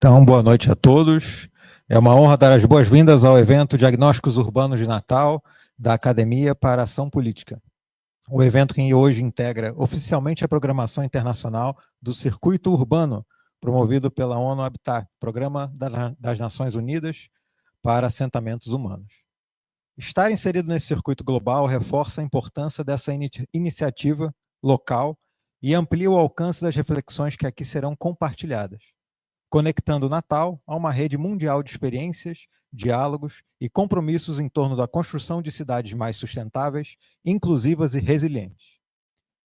Então, boa noite a todos. É uma honra dar as boas-vindas ao evento Diagnósticos Urbanos de Natal, da Academia para a Ação Política. O evento que hoje integra oficialmente a programação internacional do Circuito Urbano, promovido pela ONU Habitat, Programa das Nações Unidas para Assentamentos Humanos. Estar inserido nesse circuito global reforça a importância dessa iniciativa local e amplia o alcance das reflexões que aqui serão compartilhadas, conectando o Natal a uma rede mundial de experiências, diálogos e compromissos em torno da construção de cidades mais sustentáveis, inclusivas e resilientes.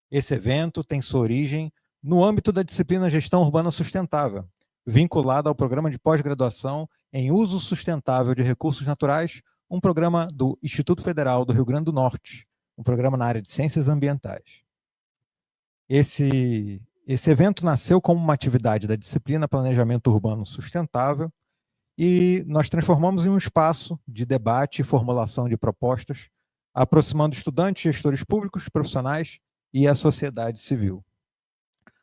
Esse evento tem sua origem no âmbito da disciplina Gestão Urbana Sustentável, vinculada ao programa de pós-graduação em Uso Sustentável de Recursos Naturais, um programa do Instituto Federal do Rio Grande do Norte, um programa na área de Ciências Ambientais. Esse evento nasceu como uma atividade da disciplina Planejamento Urbano Sustentável e nós transformamos em um espaço de debate e formulação de propostas, aproximando estudantes, gestores públicos, profissionais e a sociedade civil.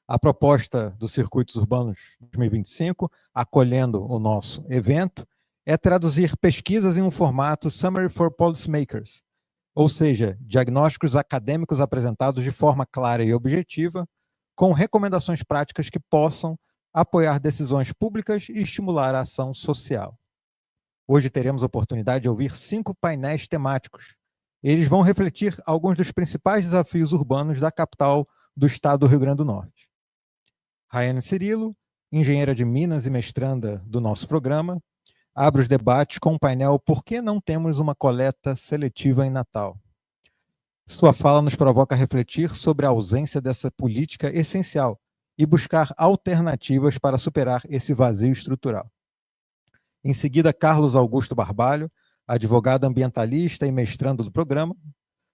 A proposta dos Circuitos Urbanos 2025, acolhendo o nosso evento, é traduzir pesquisas em um formato Summary for Policymakers, ou seja, diagnósticos acadêmicos apresentados de forma clara e objetiva, com recomendações práticas que possam apoiar decisões públicas e estimular a ação social. Hoje teremos a oportunidade de ouvir 5 painéis temáticos. Eles vão refletir alguns dos principais desafios urbanos da capital do estado do Rio Grande do Norte. Rayane Cirilo, engenheira de Minas e mestranda do nosso programa, abre os debates com o painel Por que não temos uma coleta seletiva em Natal? Sua fala nos provoca a refletir sobre a ausência dessa política essencial e buscar alternativas para superar esse vazio estrutural. Em seguida, Carlos Augusto Barbalho, advogado ambientalista e mestrando do programa,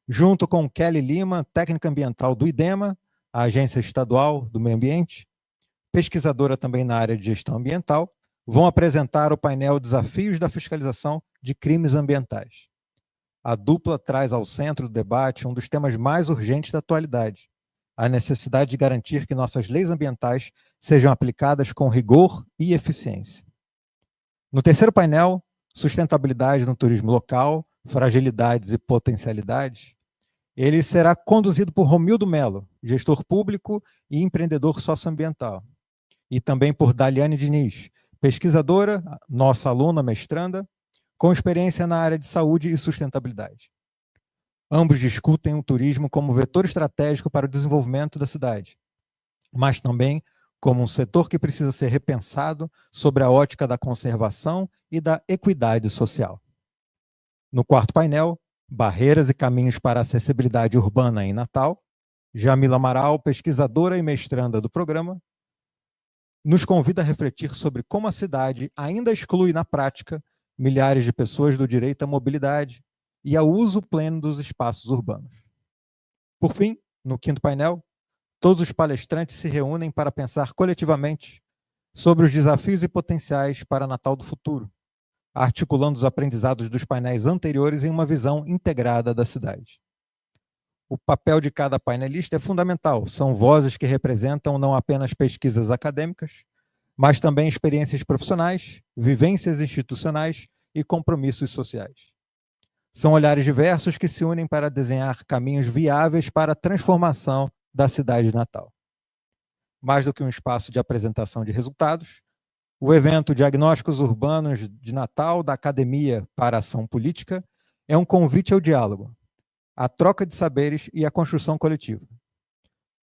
junto com Kelly Lima, técnica ambiental do IDEMA, a Agência Estadual do Meio Ambiente, pesquisadora também na área de gestão ambiental, vão apresentar o painel Desafios da Fiscalização de Crimes Ambientais. A dupla traz ao centro do debate um dos temas mais urgentes da atualidade, a necessidade de garantir que nossas leis ambientais sejam aplicadas com rigor e eficiência. No terceiro painel, Sustentabilidade no Turismo Local, Fragilidades e Potencialidades, ele será conduzido por Romildo Melo, gestor público e empreendedor socioambiental, e também por Daliane Diniz, pesquisadora, nossa aluna mestranda, com experiência na área de saúde e sustentabilidade. Ambos discutem o turismo como vetor estratégico para o desenvolvimento da cidade, mas também como um setor que precisa ser repensado sobre a ótica da conservação e da equidade social. No quarto painel, Barreiras e Caminhos para a Acessibilidade Urbana em Natal, Jamila Amaral, pesquisadora e mestranda do programa, nos convida a refletir sobre como a cidade ainda exclui na prática milhares de pessoas do direito à mobilidade e ao uso pleno dos espaços urbanos. Por fim, no quinto painel, todos os palestrantes se reúnem para pensar coletivamente sobre os desafios e potenciais para Natal do futuro, articulando os aprendizados dos painéis anteriores em uma visão integrada da cidade. O papel de cada painelista é fundamental, são vozes que representam não apenas pesquisas acadêmicas, mas também experiências profissionais, vivências institucionais e compromissos sociais. São olhares diversos que se unem para desenhar caminhos viáveis para a transformação da cidade de Natal. Mais do que um espaço de apresentação de resultados, o evento Diagnósticos Urbanos de Natal da Academia para a Ação Política é um convite ao diálogo, à troca de saberes e à construção coletiva.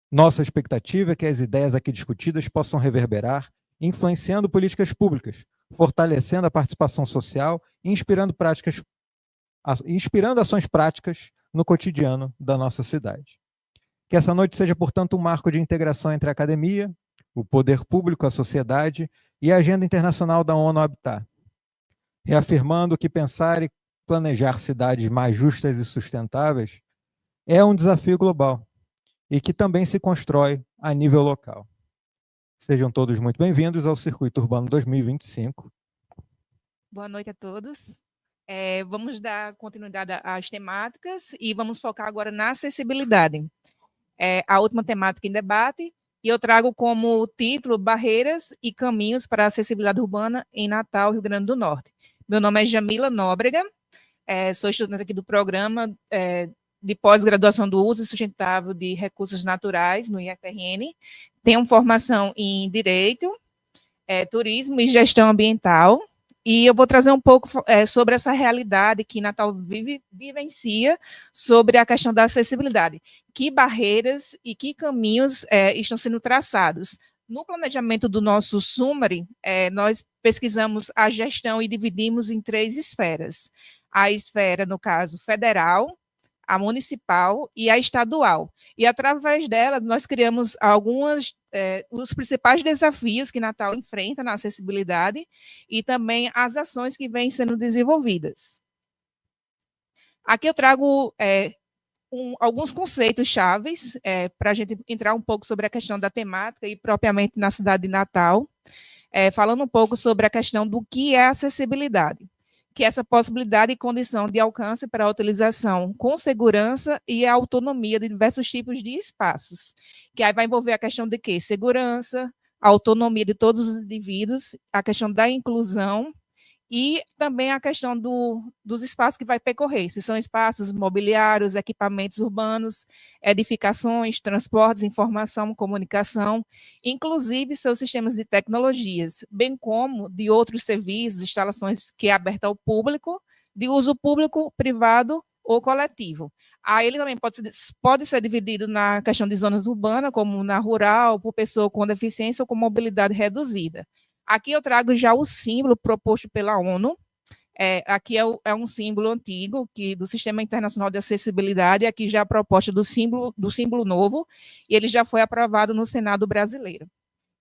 Nossa expectativa é que as ideias aqui discutidas possam reverberar, influenciando políticas públicas, fortalecendo a participação social e inspirando ações práticas no cotidiano da nossa cidade. Que essa noite seja, portanto, um marco de integração entre a academia, o poder público, a sociedade e a agenda internacional da ONU Habitat, reafirmando que pensar e planejar cidades mais justas e sustentáveis é um desafio global e que também se constrói a nível local. Sejam todos muito bem-vindos ao Circuito Urbano 2025. Boa noite a todos. Vamos dar continuidade às temáticas e vamos focar agora na acessibilidade. A última temática em debate e eu trago como título Barreiras e Caminhos para a Acessibilidade Urbana em Natal, Rio Grande do Norte. Meu nome é Jamila Nóbrega, sou estudante aqui do programa de pós-graduação do uso sustentável de recursos naturais no IFRN, tenho formação em Direito, Turismo e Gestão Ambiental, e eu vou trazer um pouco sobre essa realidade que Natal vivencia sobre a questão da acessibilidade. Que barreiras e que caminhos estão sendo traçados? No planejamento do nosso summary, nós pesquisamos a gestão e dividimos em 3 esferas. A esfera, no caso, federal, a municipal e a estadual. E, através dela, nós criamos os principais desafios que Natal enfrenta na acessibilidade e também as ações que vêm sendo desenvolvidas. Aqui eu trago alguns conceitos chaves para a gente entrar um pouco sobre a questão da temática e propriamente na cidade de Natal, falando um pouco sobre a questão do que é acessibilidade, que é essa possibilidade e condição de alcance para a utilização com segurança e a autonomia de diversos tipos de espaços, que aí vai envolver a questão de quê? Segurança, a autonomia de todos os indivíduos, a questão da inclusão e também a questão dos espaços que vai percorrer, se são espaços mobiliários, equipamentos urbanos, edificações, transportes, informação, comunicação, inclusive seus sistemas de tecnologias, bem como de outros serviços, instalações que é aberta ao público, de uso público, privado ou coletivo. Aí ele também pode ser dividido na questão de zonas urbanas, como na rural, por pessoa com deficiência ou com mobilidade reduzida. Aqui eu trago já o símbolo proposto pela ONU. Aqui é um símbolo antigo do Sistema Internacional de Acessibilidade, aqui já a proposta do símbolo novo, e ele já foi aprovado no Senado brasileiro.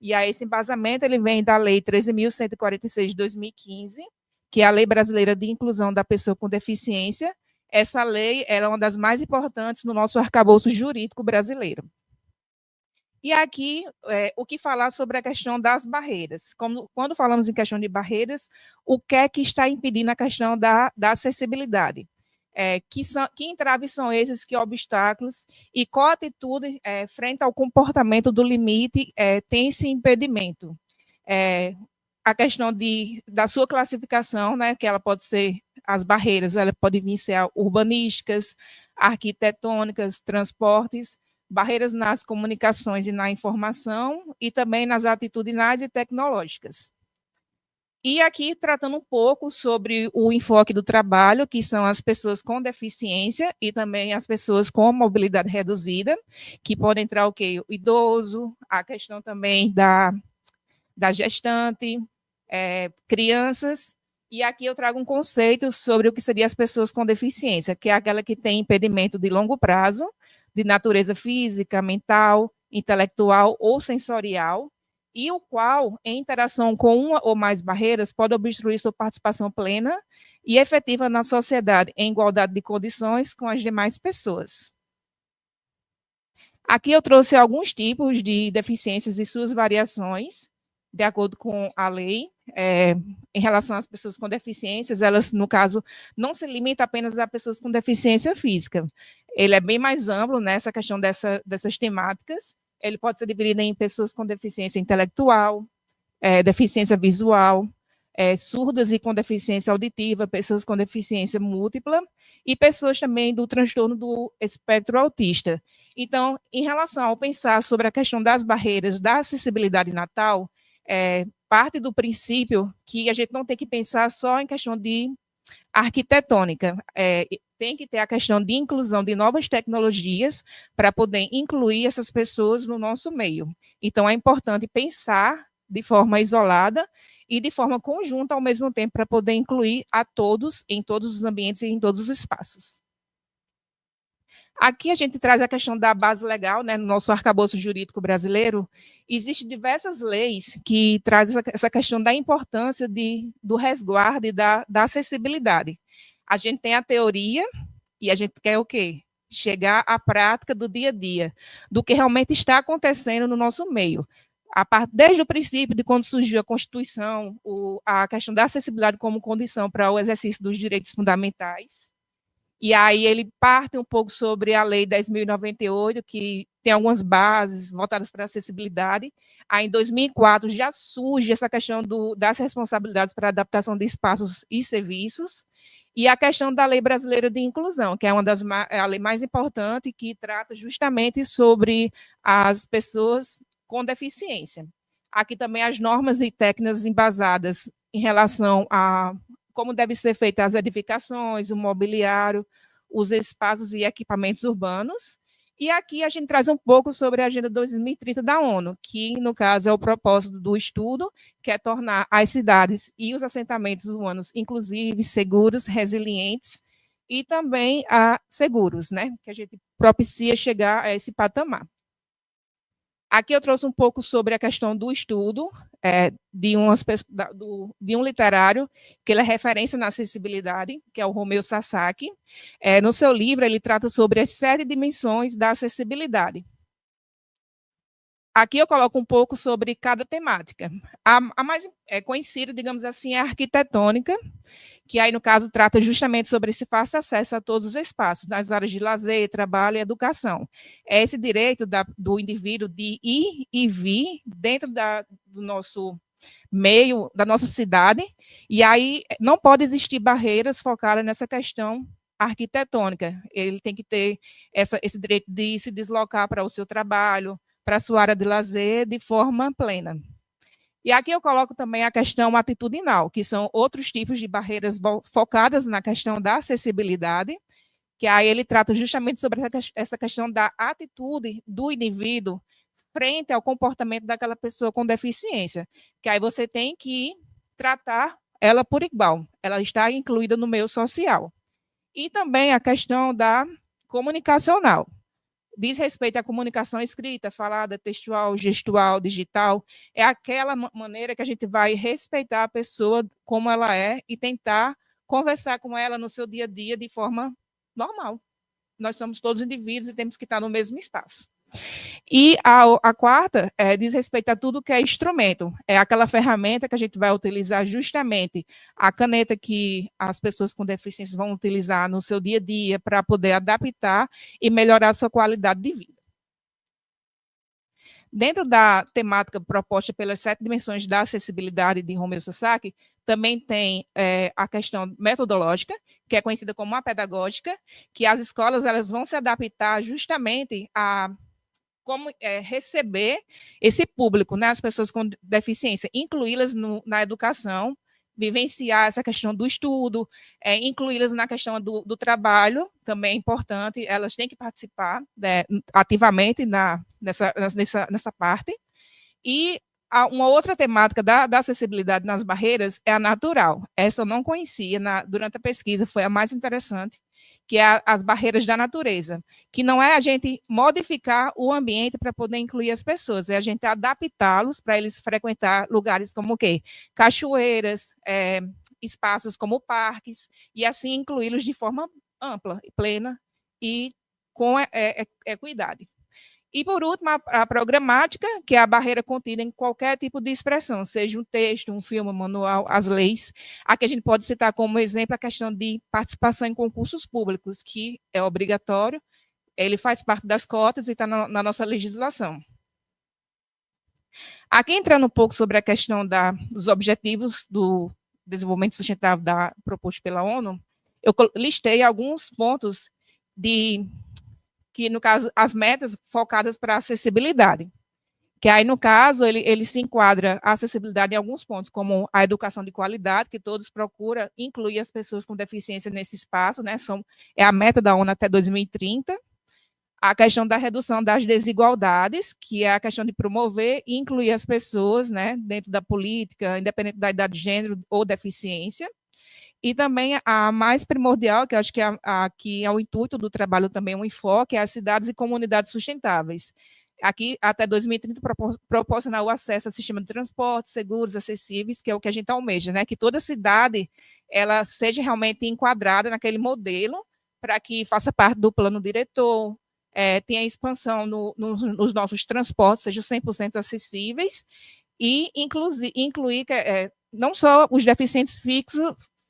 E aí esse embasamento ele vem da Lei 13.146 de 2015, que é a Lei Brasileira de Inclusão da Pessoa com Deficiência. Essa lei ela é uma das mais importantes no nosso arcabouço jurídico brasileiro. E aqui, o que falar sobre a questão das barreiras. Quando falamos em questão de barreiras, o que é que está impedindo a questão da acessibilidade? Que entraves são esses, que obstáculos, e qual atitude frente ao comportamento do limite tem esse impedimento? A questão da sua classificação, né, que ela pode ser, as barreiras, ela pode vir ser urbanísticas, arquitetônicas, transportes, barreiras nas comunicações e na informação, e também nas atitudinais e tecnológicas. E aqui tratando um pouco sobre o enfoque do trabalho, que são as pessoas com deficiência e também as pessoas com mobilidade reduzida, que podem entrar o quê? O idoso, a questão também da gestante, crianças, e aqui eu trago um conceito sobre o que seriam as pessoas com deficiência, que é aquela que tem impedimento de longo prazo, de natureza física, mental, intelectual ou sensorial, e o qual, em interação com uma ou mais barreiras, pode obstruir sua participação plena e efetiva na sociedade, em igualdade de condições com as demais pessoas. Aqui eu trouxe alguns tipos de deficiências e suas variações, de acordo com a lei, em relação às pessoas com deficiências, elas, no caso, não se limita apenas a pessoas com deficiência física. Ele é bem mais amplo nessa questão dessas temáticas. Ele pode ser dividido em pessoas com deficiência intelectual, deficiência visual, surdas e com deficiência auditiva, pessoas com deficiência múltipla e pessoas também do transtorno do espectro autista. Então, em relação ao pensar sobre a questão das barreiras da acessibilidade Natal, parte do princípio que a gente não tem que pensar só em questão de arquitetônica, tem que ter a questão de inclusão de novas tecnologias para poder incluir essas pessoas no nosso meio. Então, é importante pensar de forma isolada e de forma conjunta ao mesmo tempo para poder incluir a todos em todos os ambientes e em todos os espaços. Aqui a gente traz a questão da base legal, né, no nosso arcabouço jurídico brasileiro. Existem diversas leis que trazem essa questão da importância do resguardo e da acessibilidade. A gente tem a teoria e a gente quer o quê? Chegar à prática do dia a dia, do que realmente está acontecendo no nosso meio. Desde o princípio de quando surgiu a Constituição, a questão da acessibilidade como condição para o exercício dos direitos fundamentais, E aí ele parte um pouco sobre a Lei 10.098, que tem algumas bases voltadas para a acessibilidade. Aí, em 2004, já surge essa questão das responsabilidades para a adaptação de espaços e serviços, e a questão da Lei Brasileira de Inclusão, que é a lei mais importante, que trata justamente sobre as pessoas com deficiência. Aqui também as normas e técnicas embasadas em relação a como devem ser feitas as edificações, o mobiliário, os espaços e equipamentos urbanos. E aqui a gente traz um pouco sobre a Agenda 2030 da ONU, que, no caso, é o propósito do estudo, que é tornar as cidades e os assentamentos urbanos inclusivos, seguros, resilientes e também seguros, né? Que a gente propicia chegar a esse patamar. Aqui eu trouxe um pouco sobre a questão do estudo de um literário, que ele é referência na acessibilidade, que é o Romeu Sasaki. No seu livro, ele trata sobre as 7 dimensões da acessibilidade. Aqui eu coloco um pouco sobre cada temática. A mais conhecida, digamos assim, é a arquitetônica, que aí, no caso, trata justamente sobre esse fácil acesso a todos os espaços, nas áreas de lazer, trabalho e educação. É esse direito do indivíduo de ir e vir dentro do nosso meio, da nossa cidade, e aí não pode existir barreiras focadas nessa questão arquitetônica. Ele tem que ter esse direito de se deslocar para o seu trabalho, para a sua área de lazer, de forma plena. E aqui eu coloco também a questão atitudinal, que são outros tipos de barreiras focadas na questão da acessibilidade, que aí ele trata justamente sobre essa questão da atitude do indivíduo frente ao comportamento daquela pessoa com deficiência, que aí você tem que tratar ela por igual, ela está incluída no meio social. E também a questão da comunicacional, diz respeito à comunicação escrita, falada, textual, gestual, digital, é aquela maneira que a gente vai respeitar a pessoa como ela é e tentar conversar com ela no seu dia a dia de forma normal. Nós somos todos indivíduos e temos que estar no mesmo espaço. E a quarta diz respeito a tudo que é instrumento. É aquela ferramenta que a gente vai utilizar justamente, a caneta que as pessoas com deficiência vão utilizar no seu dia a dia para poder adaptar e melhorar a sua qualidade de vida. Dentro da temática proposta pelas 7 dimensões da acessibilidade de Romeu Sasaki, também tem a questão metodológica, que é conhecida como a pedagógica, que as escolas elas vão se adaptar justamente a como receber esse público, né, as pessoas com deficiência, incluí-las na educação, vivenciar essa questão do estudo, incluí-las na questão do trabalho, também é importante, elas têm que participar ativamente nessa parte. E uma outra temática da acessibilidade nas barreiras é a natural. Essa eu não conhecia, durante a pesquisa, foi a mais interessante, que é as barreiras da natureza, que não é a gente modificar o ambiente para poder incluir as pessoas, é a gente adaptá-los para eles frequentar lugares como o quê? Cachoeiras, espaços como parques, e assim incluí-los de forma ampla, plena e com equidade. E, por último, a programática, que é a barreira contida em qualquer tipo de expressão, seja um texto, um filme, um manual, as leis. Aqui a gente pode citar como exemplo a questão de participação em concursos públicos, que é obrigatório, ele faz parte das cotas e está na nossa legislação. Aqui, entrando um pouco sobre a questão dos objetivos do desenvolvimento sustentável proposto pela ONU, eu listei alguns pontos que, no caso, as metas focadas para a acessibilidade, que aí, no caso, ele se enquadra a acessibilidade em alguns pontos, como a educação de qualidade, que todos procuram incluir as pessoas com deficiência nesse espaço, né, é a meta da ONU até 2030, a questão da redução das desigualdades, que é a questão de promover e incluir as pessoas, né, dentro da política, independente da idade de gênero ou deficiência. E também a mais primordial, que eu acho que aqui é o intuito do trabalho também, um enfoque, é as cidades e comunidades sustentáveis. Aqui, até 2030, proporcionar o acesso a sistema de transporte seguros, acessíveis, que é o que a gente almeja, né? Que toda cidade ela seja realmente enquadrada naquele modelo, para que faça parte do plano diretor, tenha expansão nos nossos transportes, sejam 100% acessíveis, e incluir não só os deficientes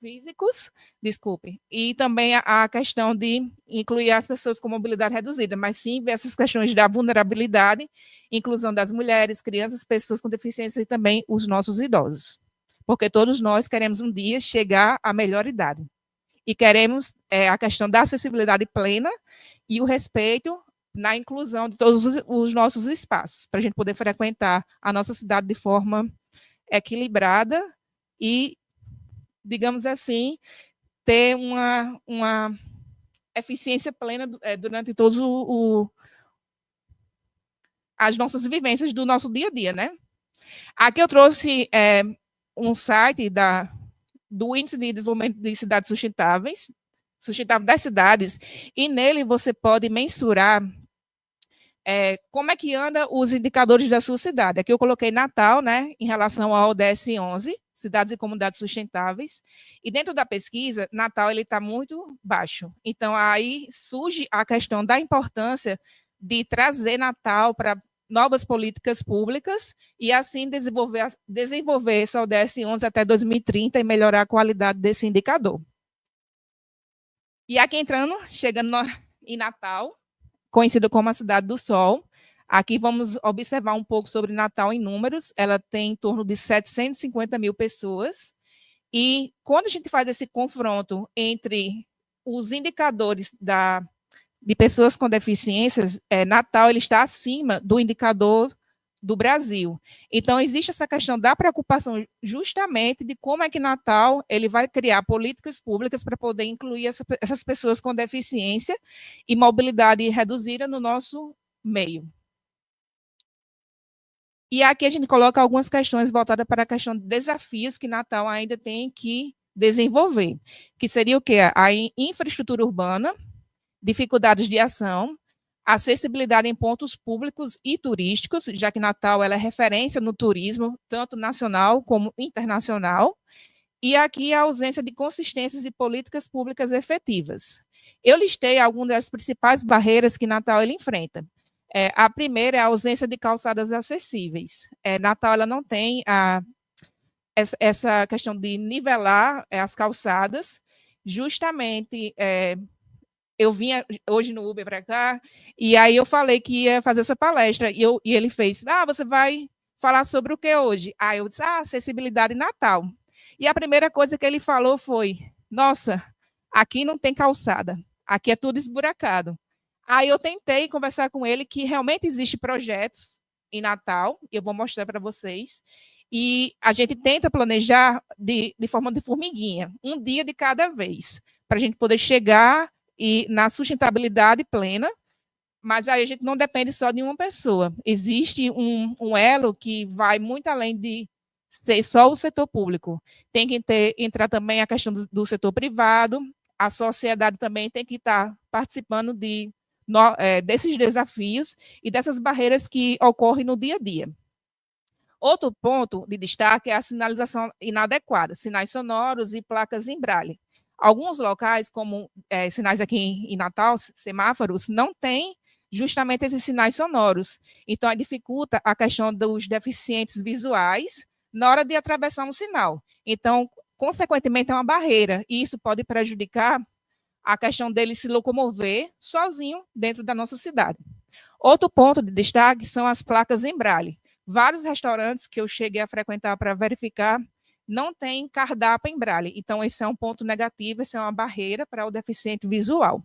físicos, desculpe, e também a questão de incluir as pessoas com mobilidade reduzida, mas sim ver essas questões da vulnerabilidade, inclusão das mulheres, crianças, pessoas com deficiência e também os nossos idosos. Porque todos nós queremos um dia chegar à melhor idade. E queremos a questão da acessibilidade plena e o respeito na inclusão de todos os nossos espaços, para a gente poder frequentar a nossa cidade de forma equilibrada e, digamos assim, ter uma eficiência plena durante todos as nossas vivências do nosso dia a dia, né? Aqui eu trouxe um site do Índice de Desenvolvimento de Cidades Sustentáveis, sustentável das cidades, e nele você pode mensurar como é que anda os indicadores da sua cidade. Aqui eu coloquei Natal, né, em relação ao ODS 11, Cidades e Comunidades Sustentáveis, e dentro da pesquisa, Natal ele está muito baixo. Então, aí surge a questão da importância de trazer Natal para novas políticas públicas e, assim, desenvolver esse ODS 11 até 2030 e melhorar a qualidade desse indicador. E aqui chegando em Natal, conhecida como a Cidade do Sol. Aqui vamos observar um pouco sobre Natal em números. Ela tem em torno de 750 mil pessoas. E quando a gente faz esse confronto entre os indicadores de pessoas com deficiências, Natal ele está acima do indicador do Brasil. Então, existe essa questão da preocupação justamente de como é que Natal ele vai criar políticas públicas para poder incluir essas pessoas com deficiência e mobilidade reduzida no nosso meio. E aqui a gente coloca algumas questões voltadas para a questão de desafios que Natal ainda tem que desenvolver, que seria o quê? A infraestrutura urbana, dificuldades de ação, acessibilidade em pontos públicos e turísticos, já que Natal ela é referência no turismo, tanto nacional como internacional, e aqui a ausência de consistências e políticas públicas efetivas. Eu listei algumas das principais barreiras que Natal ele enfrenta. A primeira é a ausência de calçadas acessíveis. Natal ela não tem essa questão de nivelar as calçadas, justamente eu vinha hoje no Uber para cá, e aí eu falei que ia fazer essa palestra, e ele fez, você vai falar sobre o que hoje? Aí eu disse, acessibilidade Natal. E a primeira coisa que ele falou foi, nossa, aqui não tem calçada, aqui é tudo esburacado. Aí eu tentei conversar com ele que realmente existem projetos em Natal, e eu vou mostrar para vocês, e a gente tenta planejar de forma de formiguinha, um dia de cada vez, para a gente poder chegar e na sustentabilidade plena, mas aí a gente não depende só de uma pessoa. Existe um elo que vai muito além de ser só o setor público. Tem que entrar também a questão do setor privado, a sociedade também tem que estar participando desses desafios e dessas barreiras que ocorrem no dia a dia. Outro ponto de destaque é a sinalização inadequada, sinais sonoros e placas em braille. Alguns locais, como sinais aqui em Natal, semáforos, não têm justamente esses sinais sonoros. Então, dificulta a questão dos deficientes visuais na hora de atravessar um sinal. Então, consequentemente, é uma barreira, e isso pode prejudicar a questão dele se locomover sozinho dentro da nossa cidade. Outro ponto de destaque são as placas em braille. Vários restaurantes que eu cheguei a frequentar para verificar não tem cardápio em braille. Então, esse é um ponto negativo, essa é uma barreira para o deficiente visual.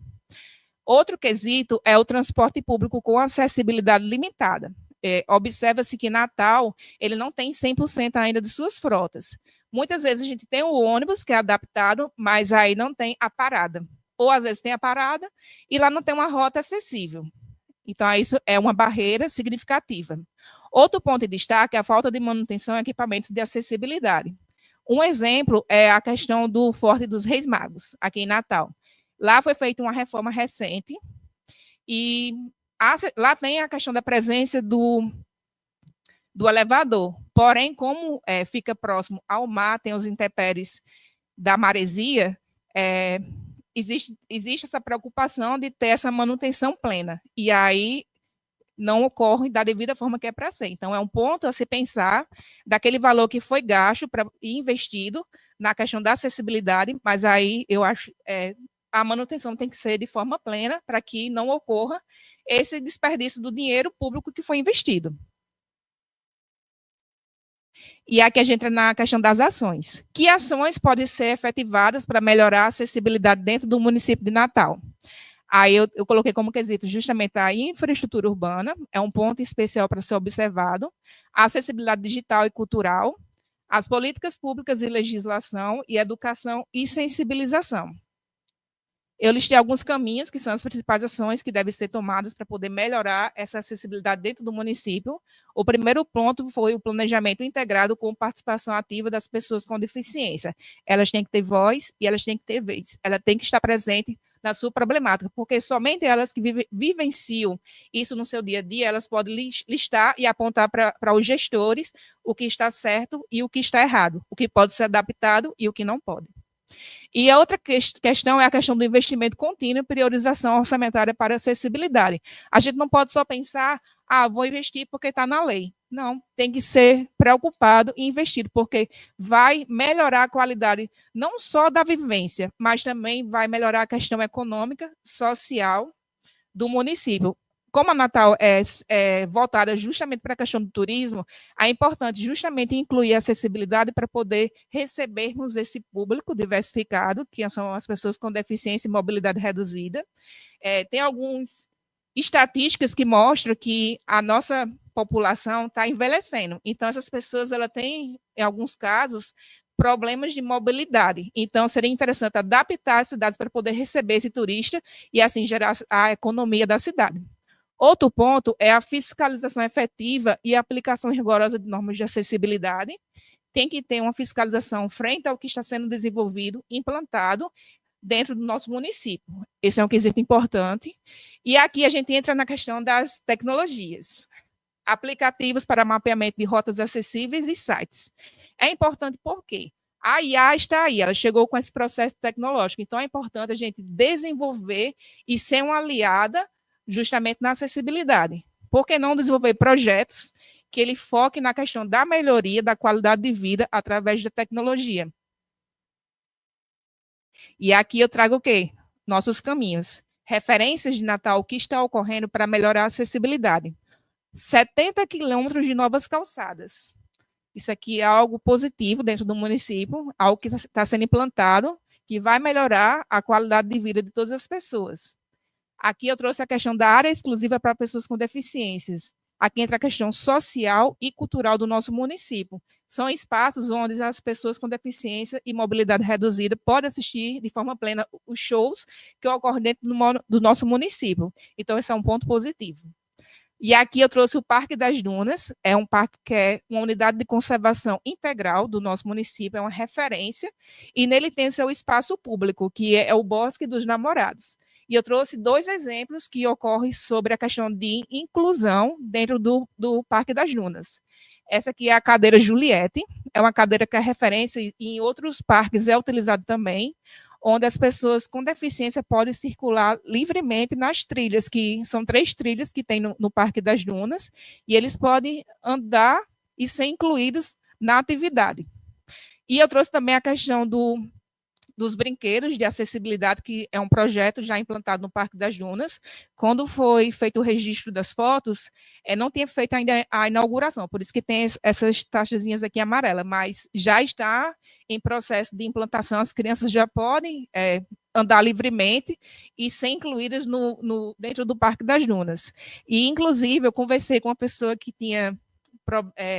Outro quesito é o transporte público com acessibilidade limitada. Observa-se que Natal ele não tem 100% ainda de suas frotas. Muitas vezes a gente tem o ônibus que é adaptado, mas aí não tem a parada. Ou às vezes tem a parada e lá não tem uma rota acessível. Então, isso é uma barreira significativa. Outro ponto de destaque é a falta de manutenção e equipamentos de acessibilidade. Um exemplo é a questão do Forte dos Reis Magos, aqui em Natal. Lá foi feita uma reforma recente e lá tem a questão da presença do elevador. Porém, como fica próximo ao mar, tem os intempéries da maresia, existe essa preocupação de ter essa manutenção plena. E aí não ocorre da devida forma que é para ser. Então, é um ponto a se pensar daquele valor que foi gasto e investido, na questão da acessibilidade, mas aí eu acho a manutenção tem que ser de forma plena para que não ocorra esse desperdício do dinheiro público que foi investido. E aqui a gente entra na questão das ações. Que ações podem ser efetivadas para melhorar a acessibilidade dentro do município de Natal? Aí eu coloquei como quesito justamente a infraestrutura urbana, é um ponto especial para ser observado, a acessibilidade digital e cultural, as políticas públicas e legislação, e educação e sensibilização. Eu listei alguns caminhos que são as principais ações que devem ser tomadas para poder melhorar essa acessibilidade dentro do município. O primeiro ponto foi o planejamento integrado com participação ativa das pessoas com deficiência. Elas têm que ter voz e elas têm que ter vez. Ela tem que estar presente na sua problemática, porque somente elas que vivenciam isso no seu dia a dia, elas podem listar e apontar para os gestores o que está certo e o que está errado, o que pode ser adaptado e o que não pode. E a outra questão é a questão do investimento contínuo e priorização orçamentária para acessibilidade. A gente não pode só pensar, vou investir porque está na lei. Não, tem que ser preocupado e investido, porque vai melhorar a qualidade não só da vivência, mas também vai melhorar a questão econômica, social do município. Como a Natal é voltada justamente para a questão do turismo, é importante justamente incluir a acessibilidade para poder recebermos esse público diversificado, que são as pessoas com deficiência e mobilidade reduzida. Tem algumas estatísticas que mostram que a nossa população está envelhecendo. Então, essas pessoas têm, em alguns casos, problemas de mobilidade. Então, seria interessante adaptar as cidades para poder receber esse turista e, assim, gerar a economia da cidade. Outro ponto é a fiscalização efetiva e a aplicação rigorosa de normas de acessibilidade. Tem que ter uma fiscalização frente ao que está sendo desenvolvido, implantado dentro do nosso município. Esse é um quesito importante. E aqui a gente entra na questão das tecnologias. Aplicativos para mapeamento de rotas acessíveis e sites. É importante porque a IA está aí, ela chegou com esse processo tecnológico. Então, é importante a gente desenvolver e ser uma aliada justamente na acessibilidade. Por que não desenvolver projetos que ele foque na questão da melhoria da qualidade de vida através da tecnologia? E aqui eu trago o quê? Nossos caminhos. Referências de Natal, o que está ocorrendo para melhorar a acessibilidade. 70 quilômetros de novas calçadas. Isso aqui é algo positivo dentro do município, algo que está sendo implantado, que vai melhorar a qualidade de vida de todas as pessoas. Aqui eu trouxe a questão da área exclusiva para pessoas com deficiências. Aqui entra a questão social e cultural do nosso município. São espaços onde as pessoas com deficiência e mobilidade reduzida podem assistir de forma plena os shows que ocorrem dentro do nosso município. Então, esse é um ponto positivo. E aqui eu trouxe o Parque das Dunas, é um parque que é uma unidade de conservação integral do nosso município, é uma referência, e nele tem seu espaço público, que é o Bosque dos Namorados. E eu trouxe 2 exemplos que ocorrem sobre a questão de inclusão dentro do Parque das Dunas. Essa aqui é a cadeira Juliette, é uma cadeira que é referência e em outros parques é utilizado também, onde as pessoas com deficiência podem circular livremente nas trilhas, que são 3 trilhas que tem no Parque das Dunas, e eles podem andar e ser incluídos na atividade. E eu trouxe também a questão dos brinquedos de acessibilidade, que é um projeto já implantado no Parque das Dunas. Quando foi feito o registro das fotos, não tinha feito ainda a inauguração, por isso que tem essas taxazinhas aqui amarelas, mas já está em processo de implantação, as crianças já podem andar livremente e ser incluídas dentro do Parque das Dunas. E, inclusive, eu conversei com uma pessoa que tinha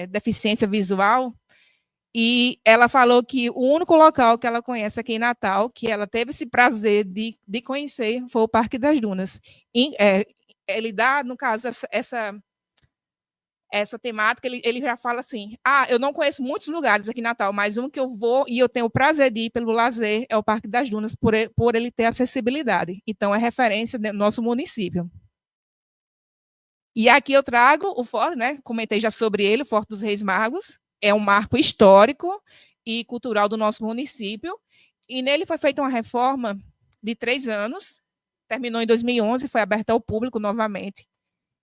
deficiência visual, e ela falou que o único local que ela conhece aqui em Natal, que ela teve esse prazer de conhecer, foi o Parque das Dunas. Ele dá, no caso, essa temática, ele já fala assim, eu não conheço muitos lugares aqui em Natal, mas um que eu vou e eu tenho o prazer de ir pelo lazer é o Parque das Dunas, por ele ter acessibilidade. Então, é referência do nosso município. E aqui eu trago o Forte, né? Comentei já sobre ele, o Forte dos Reis Magos, é um marco histórico e cultural do nosso município, e nele foi feita uma reforma de 3 anos, terminou em 2011, foi aberta ao público novamente,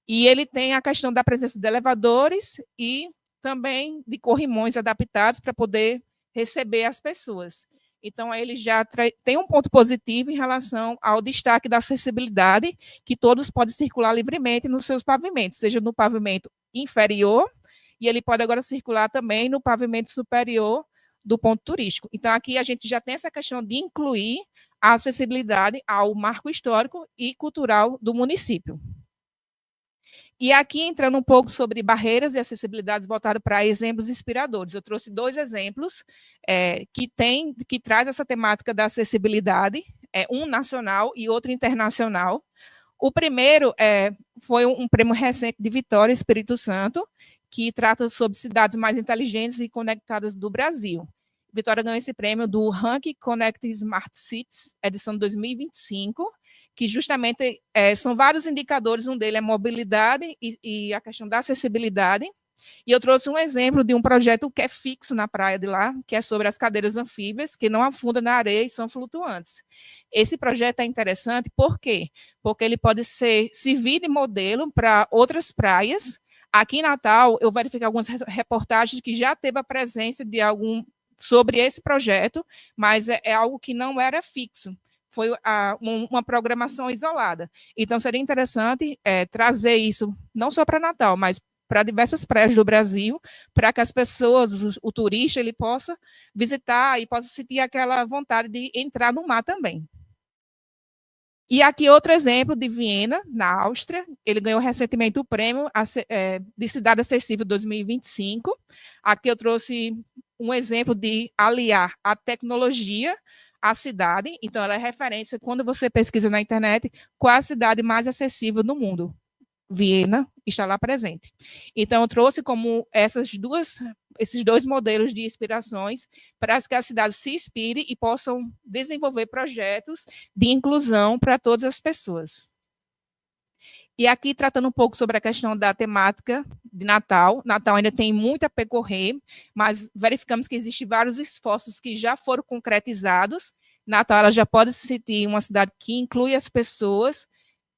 e ele tem a questão da presença de elevadores e também de corrimões adaptados para poder receber as pessoas. Então, aí ele já tem um ponto positivo em relação ao destaque da acessibilidade, que todos podem circular livremente nos seus pavimentos, seja no pavimento inferior, e ele pode agora circular também no pavimento superior do ponto turístico. Então, aqui a gente já tem essa questão de incluir a acessibilidade ao marco histórico e cultural do município. E aqui, entrando um pouco sobre barreiras e acessibilidades voltado para exemplos inspiradores. Eu trouxe 2 exemplos que traz essa temática da acessibilidade, um nacional e outro internacional. O primeiro foi um prêmio recente de Vitória, Espírito Santo, que trata sobre cidades mais inteligentes e conectadas do Brasil. Vitória ganhou esse prêmio do Ranking Connect Smart Cities, edição 2025, que justamente são vários indicadores, um deles é mobilidade e a questão da acessibilidade. E eu trouxe um exemplo de um projeto que é fixo na praia de lá, que é sobre as cadeiras anfíbias, que não afundam na areia e são flutuantes. Esse projeto é interessante, por quê? Porque ele pode servir de modelo para outras praias. Aqui em Natal, eu verifiquei algumas reportagens que já teve a presença de algum sobre esse projeto, mas é algo que não era fixo. Foi uma programação isolada. Então, seria interessante trazer isso, não só para Natal, mas para diversas praias do Brasil, para que as pessoas, o turista, ele possa visitar e possa sentir aquela vontade de entrar no mar também. E aqui outro exemplo de Viena, na Áustria. Ele ganhou recentemente o prêmio de Cidade Acessível 2025. Aqui eu trouxe um exemplo de aliar a tecnologia à cidade. Então, ela é referência quando você pesquisa na internet qual é a cidade mais acessível do mundo. Viena está lá presente. Então, eu trouxe como esses 2 modelos de inspirações para que a cidade se inspire e possam desenvolver projetos de inclusão para todas as pessoas. E aqui, tratando um pouco sobre a questão da temática de Natal. Natal ainda tem muito a percorrer, mas verificamos que existem vários esforços que já foram concretizados. Natal ela já pode se sentir uma cidade que inclui as pessoas,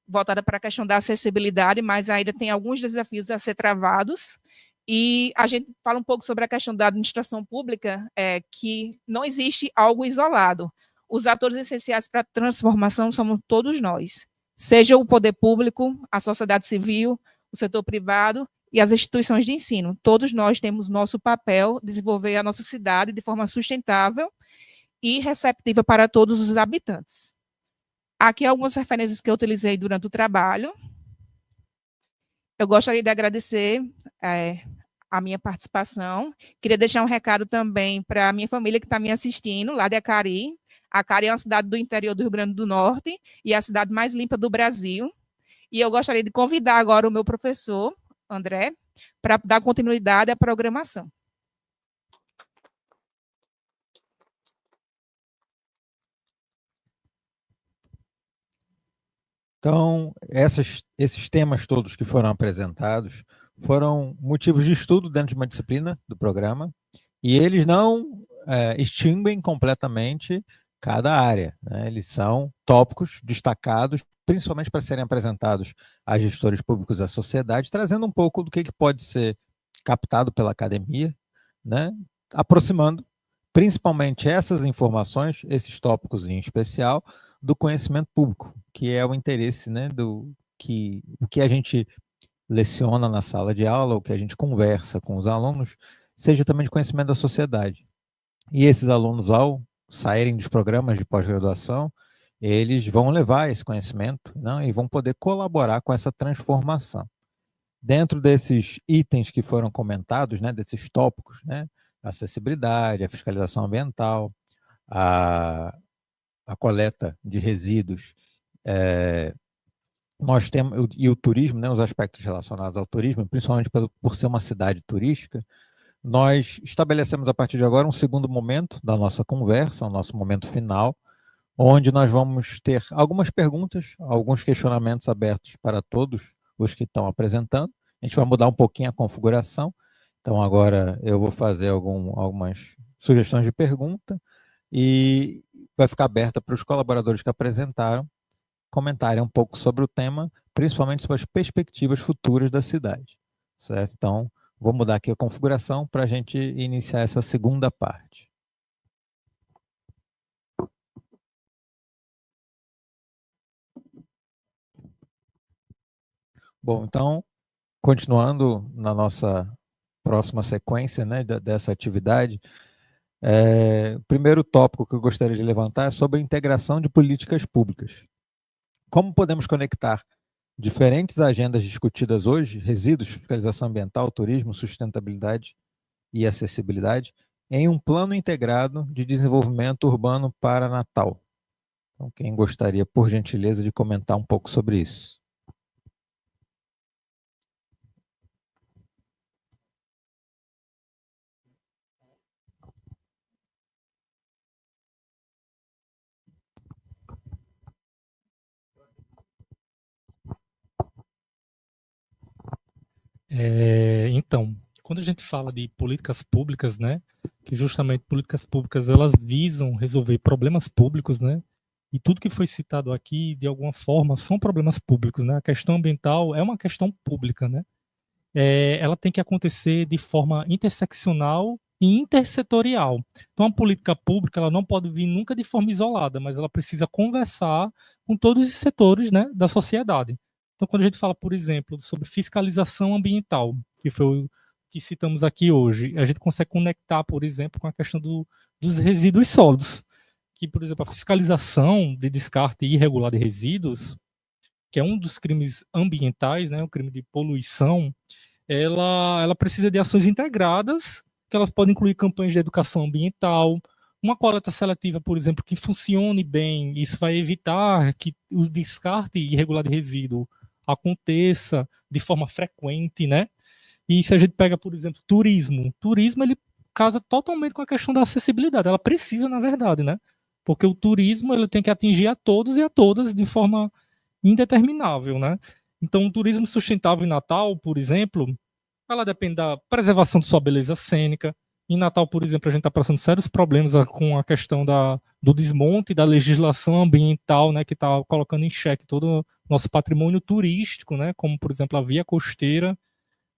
voltada para a questão da acessibilidade, mas ainda tem alguns desafios a ser travados. E a gente fala um pouco sobre a questão da administração pública, que não existe algo isolado. Os atores essenciais para a transformação somos todos nós, seja o poder público, a sociedade civil, o setor privado e as instituições de ensino. Todos nós temos nosso papel de desenvolver a nossa cidade de forma sustentável e receptiva para todos os habitantes. Aqui algumas referências que eu utilizei durante o trabalho. Eu gostaria de agradecer a minha participação. Queria deixar um recado também para a minha família que está me assistindo, lá de Acari. Acari é uma cidade do interior do Rio Grande do Norte e é a cidade mais limpa do Brasil. E eu gostaria de convidar agora o meu professor, André, para dar continuidade à programação. Então, esses temas todos que foram apresentados foram motivos de estudo dentro de uma disciplina do programa, e eles não extinguem completamente cada área, né? Eles são tópicos destacados, principalmente para serem apresentados a gestores públicos da sociedade, trazendo um pouco do que pode ser captado pela academia, né? Aproximando principalmente essas informações, esses tópicos em especial, do conhecimento público, que é o interesse, né, o que a gente leciona na sala de aula, o que a gente conversa com os alunos, seja também de conhecimento da sociedade. E esses alunos, ao saírem dos programas de pós-graduação, eles vão levar esse conhecimento, né, e vão poder colaborar com essa transformação. Dentro desses itens que foram comentados, né, desses tópicos, né, a acessibilidade, a fiscalização ambiental, a coleta de resíduos, nós temos, e o turismo, né, os aspectos relacionados ao turismo, principalmente por ser uma cidade turística, nós estabelecemos a partir de agora um segundo momento da nossa conversa, o nosso momento final, onde nós vamos ter algumas perguntas, alguns questionamentos abertos para todos os que estão apresentando. A gente vai mudar um pouquinho a configuração, então agora eu vou fazer algumas sugestões de pergunta e vai ficar aberta para os colaboradores que apresentaram comentarem um pouco sobre o tema, principalmente sobre as perspectivas futuras da cidade, certo? Então, vou mudar aqui a configuração para a gente iniciar essa segunda parte. Bom, então, continuando na nossa próxima sequência, né, dessa atividade, o primeiro tópico que eu gostaria de levantar é sobre a integração de políticas públicas. Como podemos conectar diferentes agendas discutidas hoje, resíduos, fiscalização ambiental, turismo, sustentabilidade e acessibilidade, em um plano integrado de desenvolvimento urbano para Natal? Então, quem gostaria, por gentileza, de comentar um pouco sobre isso? Então, quando a gente fala de políticas públicas, né, que justamente políticas públicas elas visam resolver problemas públicos, né, e tudo que foi citado aqui, de alguma forma, são problemas públicos, né. A questão ambiental é uma questão pública, né. Ela tem que acontecer de forma interseccional e intersetorial. Então, a política pública ela não pode vir nunca de forma isolada, mas ela precisa conversar com todos os setores, né, da sociedade. Então, quando a gente fala, por exemplo, sobre fiscalização ambiental, que foi o que citamos aqui hoje, a gente consegue conectar, por exemplo, com a questão dos resíduos sólidos, que, por exemplo, a fiscalização de descarte irregular de resíduos, que é um dos crimes ambientais, né, o crime de poluição, ela precisa de ações integradas, que elas podem incluir campanhas de educação ambiental, uma coleta seletiva, por exemplo, que funcione bem, isso vai evitar que o descarte irregular de resíduo aconteça de forma frequente, né? E se a gente pega, por exemplo, turismo ele casa totalmente com a questão da acessibilidade, ela precisa, na verdade, né? Porque o turismo ele tem que atingir a todos e a todas de forma indeterminável, né? Então, o turismo sustentável em Natal, por exemplo, ela depende da preservação de sua beleza cênica. Em Natal, por exemplo, a gente está passando sérios problemas com a questão do desmonte da legislação ambiental, né, que está colocando em xeque todo o nosso patrimônio turístico, né, como, por exemplo, a via costeira,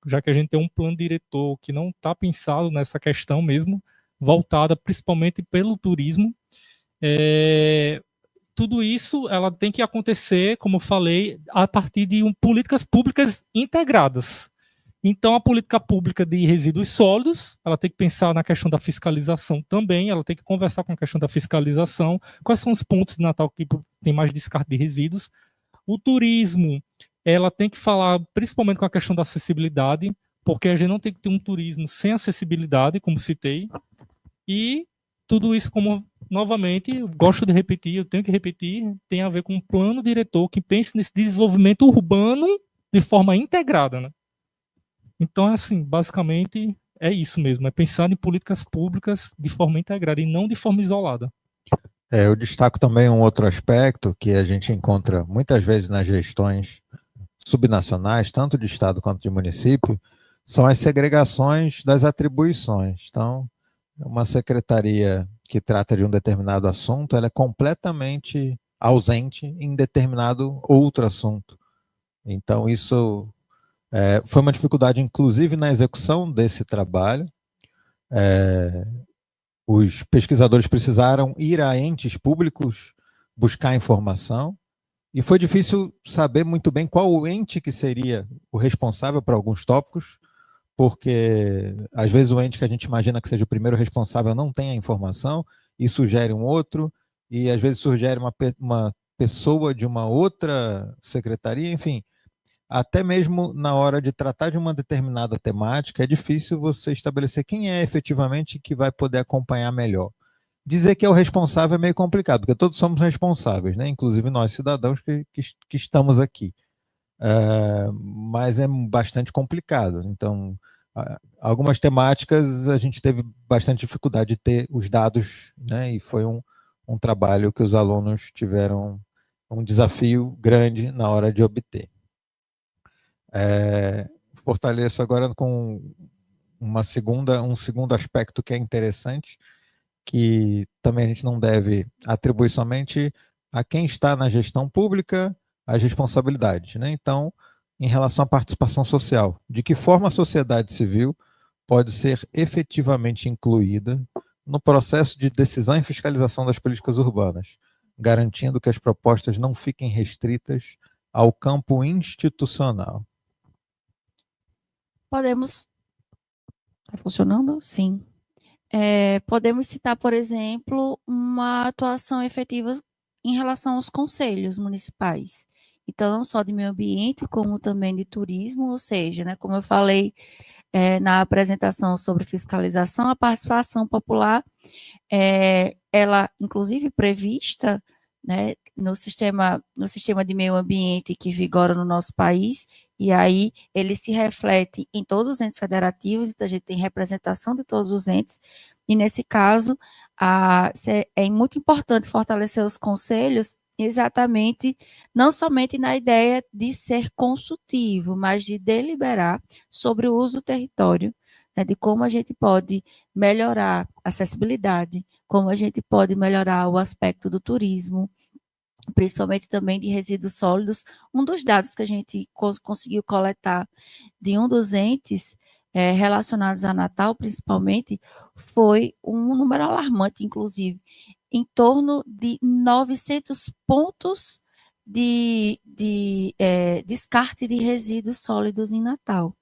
já que a gente tem um plano diretor que não está pensado nessa questão mesmo, voltada principalmente pelo turismo. Tudo isso ela tem que acontecer, como eu falei, a partir de políticas públicas integradas. Então, a política pública de resíduos sólidos, ela tem que pensar na questão da fiscalização também, ela tem que conversar com a questão da fiscalização, quais são os pontos de Natal que tem mais descarte de resíduos. O turismo, ela tem que falar principalmente com a questão da acessibilidade, porque a gente não tem que ter um turismo sem acessibilidade, como citei, e tudo isso, como novamente, eu gosto de repetir, eu tenho que repetir, tem a ver com um plano diretor que pense nesse desenvolvimento urbano de forma integrada, né? Então, assim, basicamente é isso mesmo, é pensar em políticas públicas de forma integrada e não de forma isolada. Eu destaco também um outro aspecto que a gente encontra muitas vezes nas gestões subnacionais, tanto de estado quanto de município, são as segregações das atribuições. Então, uma secretaria que trata de um determinado assunto, ela é completamente ausente em determinado outro assunto. Então, isso foi uma dificuldade, inclusive, na execução desse trabalho. Os pesquisadores precisaram ir a entes públicos buscar informação, e foi difícil saber muito bem qual o ente que seria o responsável por alguns tópicos, porque às vezes o ente que a gente imagina que seja o primeiro responsável não tem a informação e sugere um outro, e às vezes sugere uma pessoa de uma outra secretaria, enfim. Até mesmo na hora de tratar de uma determinada temática, é difícil você estabelecer quem é efetivamente que vai poder acompanhar melhor. Dizer que é o responsável é meio complicado, porque todos somos responsáveis, né? Inclusive nós, cidadãos que estamos aqui. Mas é bastante complicado. Então, algumas temáticas a gente teve bastante dificuldade de ter os dados, né? E foi um trabalho que os alunos tiveram um desafio grande na hora de obter. Fortaleço agora com um segundo aspecto que é interessante, que também a gente não deve atribuir somente a quem está na gestão pública as responsabilidades, né? Então, em relação à participação social, de que forma a sociedade civil pode ser efetivamente incluída no processo de decisão e fiscalização das políticas urbanas, garantindo que as propostas não fiquem restritas ao campo institucional. Podemos... Está funcionando? Sim. Podemos citar, por exemplo, uma atuação efetiva em relação aos conselhos municipais. Então, não só de meio ambiente, como também de turismo, ou seja, né, como eu falei na apresentação sobre fiscalização, a participação popular, ela, inclusive, prevista, né, no sistema de meio ambiente que vigora no nosso país, e aí ele se reflete em todos os entes federativos, então a gente tem representação de todos os entes, e nesse caso, é muito importante fortalecer os conselhos exatamente, não somente na ideia de ser consultivo, mas de deliberar sobre o uso do território, né, de como a gente pode melhorar a acessibilidade, como a gente pode melhorar o aspecto do turismo, principalmente também de resíduos sólidos. Um dos dados que a gente conseguiu coletar de um dos entes relacionados a Natal, principalmente, foi um número alarmante, inclusive, em torno de 900 pontos de descarte de resíduos sólidos em Natal.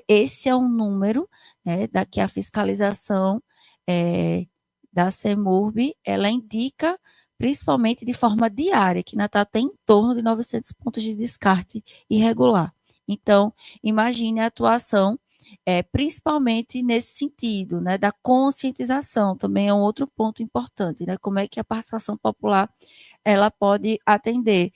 Esse é um número, né, que a fiscalização da CEMURB, ela indica, principalmente de forma diária, que Natal tem em torno de 900 pontos de descarte irregular. Então, imagine a atuação, principalmente nesse sentido, né, da conscientização, também é um outro ponto importante, né, como é que a participação popular ela pode atender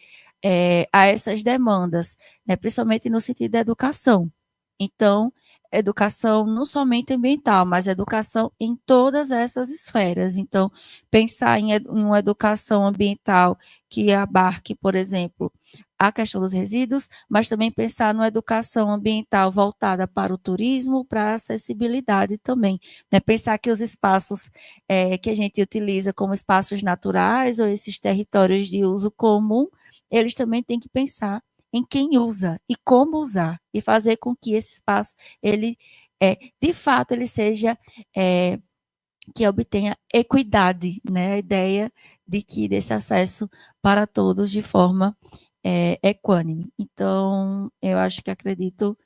a essas demandas, né, principalmente no sentido da educação. Então, educação não somente ambiental, mas educação em todas essas esferas. Então, pensar em uma educação ambiental que abarque, por exemplo, a questão dos resíduos, mas também pensar numa educação ambiental voltada para o turismo, para a acessibilidade também. Né? Pensar que os espaços que a gente utiliza como espaços naturais ou esses territórios de uso comum, eles também têm que pensar em quem usa e como usar, e fazer com que esse espaço, ele, de fato, ele seja, que obtenha equidade, né? A ideia de que desse acesso para todos de forma equânime. Então, eu acho que acredito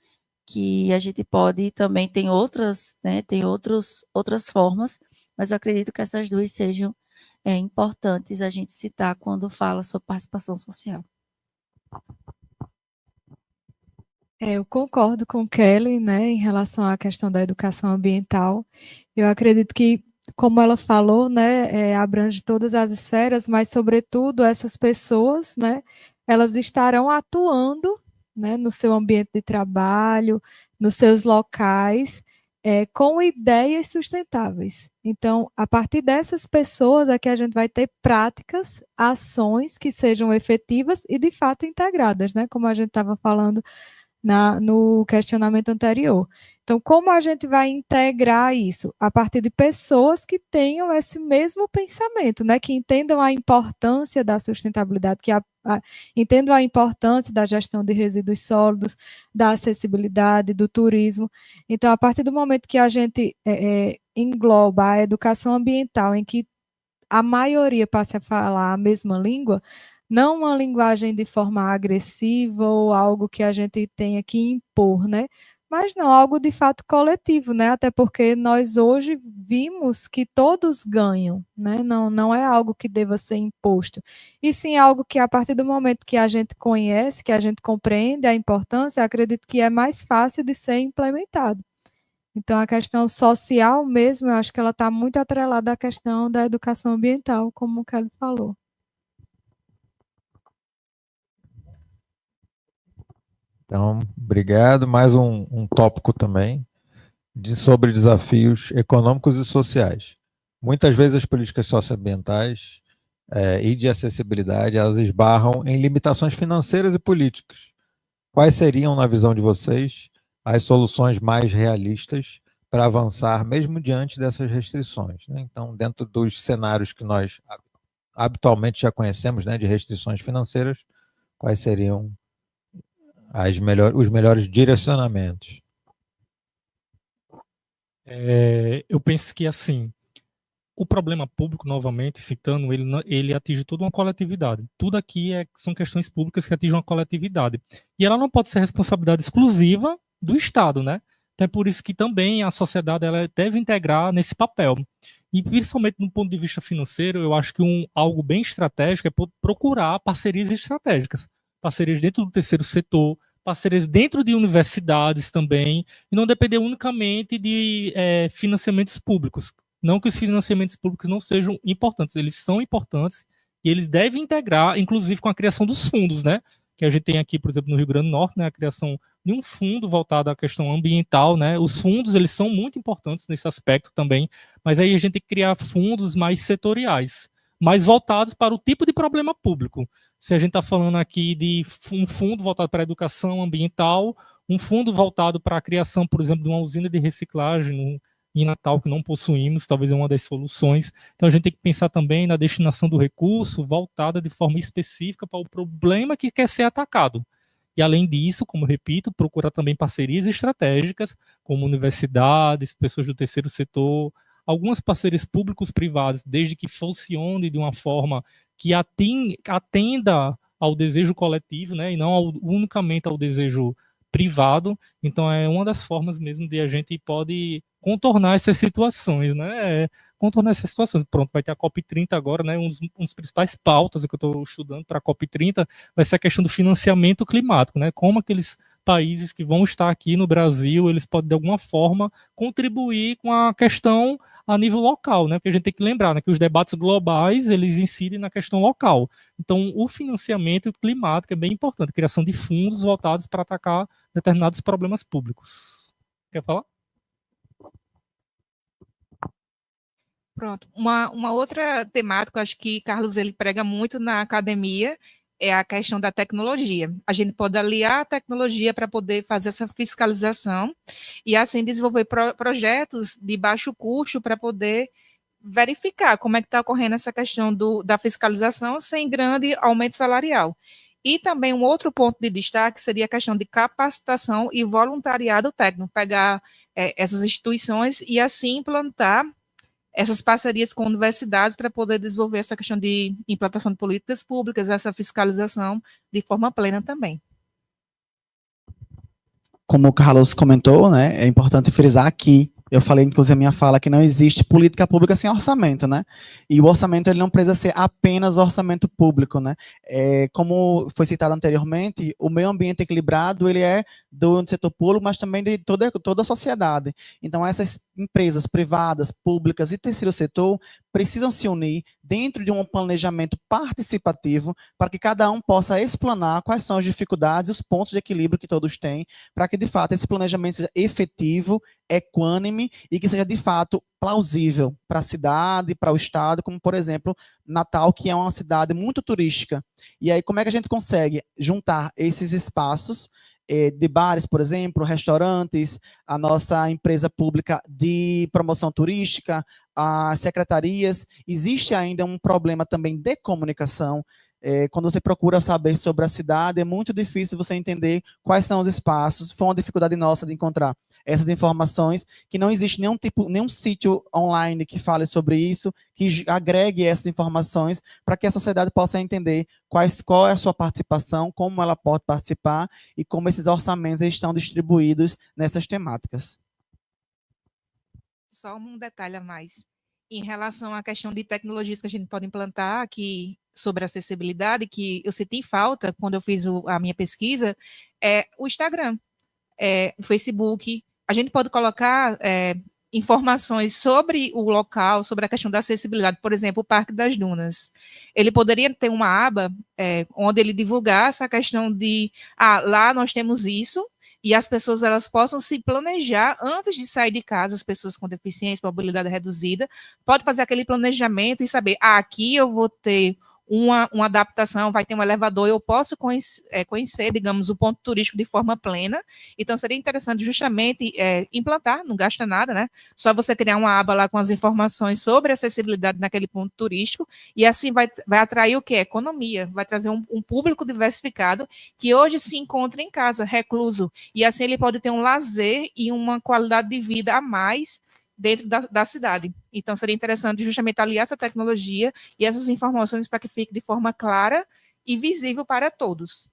que a gente pode também, tem outras, né? Tem outras formas, mas eu acredito que essas duas sejam importantes a gente citar quando fala sobre participação social. Eu concordo com Kelly, né, em relação à questão da educação ambiental. Eu acredito que, como ela falou, né, abrange todas as esferas, mas, sobretudo, essas pessoas, né, elas estarão atuando, né, no seu ambiente de trabalho, nos seus locais, com ideias sustentáveis. Então, a partir dessas pessoas é que a gente vai ter práticas, ações que sejam efetivas e, de fato, integradas, né, como a gente estava falando no questionamento anterior. Então, como a gente vai integrar isso? A partir de pessoas que tenham esse mesmo pensamento, né? Que entendam a importância da sustentabilidade, que entendam a importância da gestão de resíduos sólidos, da acessibilidade, do turismo. Então, a partir do momento que a gente engloba a educação ambiental, em que a maioria passe a falar a mesma língua, não uma linguagem de forma agressiva ou algo que a gente tenha que impor, né? Mas não, algo de fato coletivo, né? Até porque nós hoje vimos que todos ganham, né? Não é algo que deva ser imposto. E sim algo que, a partir do momento que a gente conhece, que a gente compreende a importância, acredito que é mais fácil de ser implementado. Então, a questão social mesmo, eu acho que ela está muito atrelada à questão da educação ambiental, como o Kelly falou. Então, obrigado. Mais um tópico também sobre desafios econômicos e sociais. Muitas vezes as políticas socioambientais e de acessibilidade, elas esbarram em limitações financeiras e políticas. Quais seriam, na visão de vocês, as soluções mais realistas para avançar, mesmo diante dessas restrições, né? Então, dentro dos cenários que nós habitualmente já conhecemos, né, de restrições financeiras, quais seriam os melhores direcionamentos? Eu penso que, assim, o problema público, novamente, citando, ele atinge toda uma coletividade. Tudo aqui são questões públicas que atingem uma coletividade. E ela não pode ser responsabilidade exclusiva do Estado, né? Então é por isso que também a sociedade ela deve integrar nesse papel. E principalmente do ponto de vista financeiro, eu acho que algo bem estratégico é procurar parcerias estratégicas. Parcerias dentro do terceiro setor, parcerias dentro de universidades também, e não depender unicamente de financiamentos públicos. Não que os financiamentos públicos não sejam importantes, eles são importantes e eles devem integrar, inclusive com a criação dos fundos, né? Que a gente tem aqui, por exemplo, no Rio Grande do Norte, né? A criação de um fundo voltado à questão ambiental, né? Os fundos, eles são muito importantes nesse aspecto também, mas aí a gente tem que criar fundos mais setoriais, mais voltados para o tipo de problema público. Se a gente está falando aqui de um fundo voltado para a educação ambiental, um fundo voltado para a criação, por exemplo, de uma usina de reciclagem em Natal, que não possuímos, talvez é uma das soluções. Então a gente tem que pensar também na destinação do recurso voltada de forma específica para o problema que quer ser atacado. E além disso, como eu repito, procurar também parcerias estratégicas, como universidades, pessoas do terceiro setor, algumas parcerias públicos-privadas, desde que funcione de uma forma que atenda ao desejo coletivo, né, e não unicamente ao desejo privado. Então é uma das formas mesmo de a gente pode contornar essas situações, né? Contornar essas situações. Pronto, vai ter a COP30 agora, né? Um dos principais pautas que eu estou estudando para a COP30 vai ser a questão do financiamento climático, né? Como aqueles países que vão estar aqui no Brasil, eles podem de alguma forma contribuir com a questão a nível local, né? Porque a gente tem que lembrar, né, que os debates globais, eles incidem na questão local. Então, o financiamento climático é bem importante, a criação de fundos voltados para atacar determinados problemas públicos. Quer falar? Pronto. Uma outra temática, acho que Carlos ele prega muito na academia, é a questão da tecnologia. A gente pode aliar a tecnologia para poder fazer essa fiscalização e assim desenvolver projetos de baixo custo para poder verificar como é que está ocorrendo essa questão da fiscalização sem grande aumento salarial. E também um outro ponto de destaque seria a questão de capacitação e voluntariado técnico, pegar essas instituições e assim implantar essas parcerias com universidades para poder desenvolver essa questão de implantação de políticas públicas, essa fiscalização de forma plena também. Como o Carlos comentou, né, é importante frisar aqui, eu falei, inclusive, a minha fala, que não existe política pública sem orçamento, né? E o orçamento ele não precisa ser apenas orçamento público, né? Como foi citado anteriormente, o meio ambiente equilibrado, ele é do setor público, mas também de toda a sociedade. Então, essas empresas privadas, públicas e terceiro setor precisam se unir dentro de um planejamento participativo para que cada um possa explanar quais são as dificuldades e os pontos de equilíbrio que todos têm, para que, de fato, esse planejamento seja efetivo, equânime e que seja, de fato, plausível para a cidade, para o estado, como, por exemplo, Natal, que é uma cidade muito turística. E aí, como é que a gente consegue juntar esses espaços de bares, por exemplo, restaurantes, a nossa empresa pública de promoção turística, as secretarias? Existe ainda um problema também de comunicação. Quando você procura saber sobre a cidade, é muito difícil você entender quais são os espaços. Foi uma dificuldade nossa de encontrar essas informações, que não existe nenhum sítio online que fale sobre isso, que agregue essas informações para que a sociedade possa entender qual é a sua participação, como ela pode participar e como esses orçamentos estão distribuídos nessas temáticas. Só um detalhe a mais. Em relação à questão de tecnologias que a gente pode implantar aqui sobre acessibilidade, que eu senti falta quando eu fiz a minha pesquisa, é o Instagram, o Facebook. A gente pode colocar informações sobre o local, sobre a questão da acessibilidade. Por exemplo, o Parque das Dunas. Ele poderia ter uma aba onde ele divulgasse a questão de, lá nós temos isso, e as pessoas elas possam se planejar antes de sair de casa, as pessoas com deficiência, mobilidade reduzida, pode fazer aquele planejamento e saber, aqui eu vou ter uma adaptação, vai ter um elevador, eu posso conhecer, digamos, o ponto turístico de forma plena. Então, seria interessante justamente implantar, não gasta nada, né? Só você criar uma aba lá com as informações sobre acessibilidade naquele ponto turístico, e assim vai atrair o quê? Economia, vai trazer um público diversificado que hoje se encontra em casa, recluso, e assim ele pode ter um lazer e uma qualidade de vida a mais dentro da cidade. Então, seria interessante justamente aliar essa tecnologia e essas informações para que fique de forma clara e visível para todos.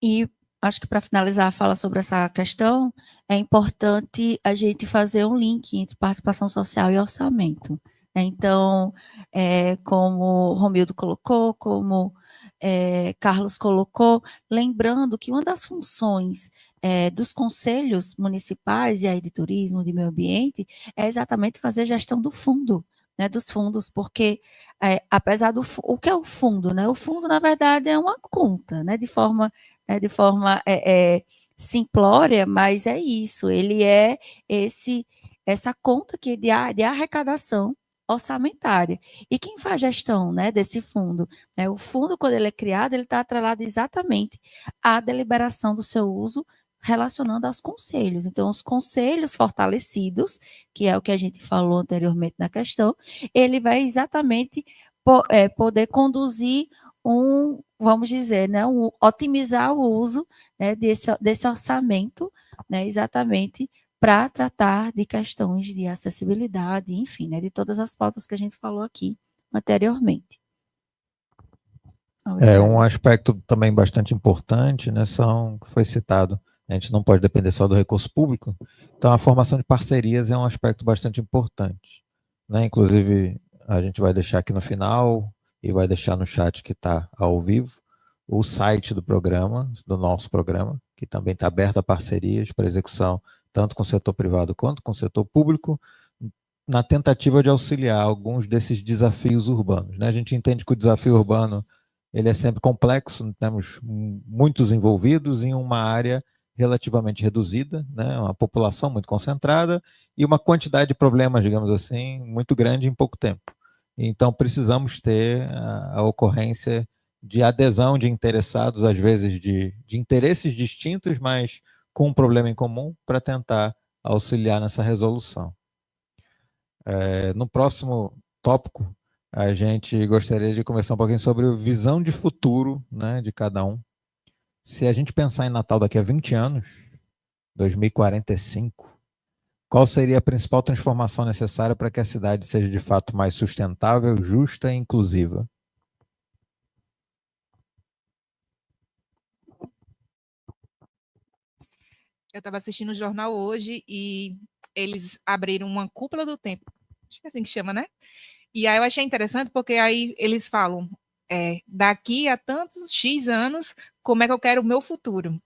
E acho que para finalizar a fala sobre essa questão, é importante a gente fazer um link entre participação social e orçamento. Então, como o Romildo colocou, como Carlos colocou, lembrando que uma das funções dos conselhos municipais e aí de turismo, de meio ambiente, é exatamente fazer gestão do fundo, né, dos fundos, porque apesar do o que é o fundo, né? O fundo, na verdade, é uma conta, né, de forma simplória, mas é isso, ele é essa conta que de arrecadação orçamentária. E quem faz gestão, né, desse fundo? Né, o fundo, quando ele é criado, ele está atrelado exatamente à deliberação do seu uso, relacionando aos conselhos. Então, os conselhos fortalecidos, que é o que a gente falou anteriormente na questão, ele vai exatamente poder conduzir vamos dizer, né, otimizar o uso, né, desse orçamento, né, exatamente para tratar de questões de acessibilidade, enfim, né, de todas as pautas que a gente falou aqui anteriormente. Um aspecto também bastante importante, né, foi citado, a gente não pode depender só do recurso público, então a formação de parcerias é um aspecto bastante importante, né, inclusive a gente vai deixar aqui no final e vai deixar no chat que está ao vivo o site do programa, do nosso programa, que também está aberto a parcerias para execução tanto com o setor privado quanto com o setor público, na tentativa de auxiliar alguns desses desafios urbanos, né? A gente entende que o desafio urbano ele é sempre complexo, temos muitos envolvidos em uma área relativamente reduzida, né? Uma população muito concentrada e uma quantidade de problemas, digamos assim, muito grande em pouco tempo. Então, precisamos ter a ocorrência de adesão de interessados, às vezes de interesses distintos, mas com um problema em comum, para tentar auxiliar nessa resolução. No próximo tópico, a gente gostaria de conversar um pouquinho sobre a visão de futuro, né, de cada um. Se a gente pensar em Natal daqui a 20 anos, 2045, qual seria a principal transformação necessária para que a cidade seja de fato mais sustentável, justa e inclusiva? Eu estava assistindo o jornal hoje e eles abriram uma cúpula do tempo. Acho que é assim que chama, né? E aí eu achei interessante porque aí eles falam, daqui a tantos X anos, como é que eu quero o meu futuro?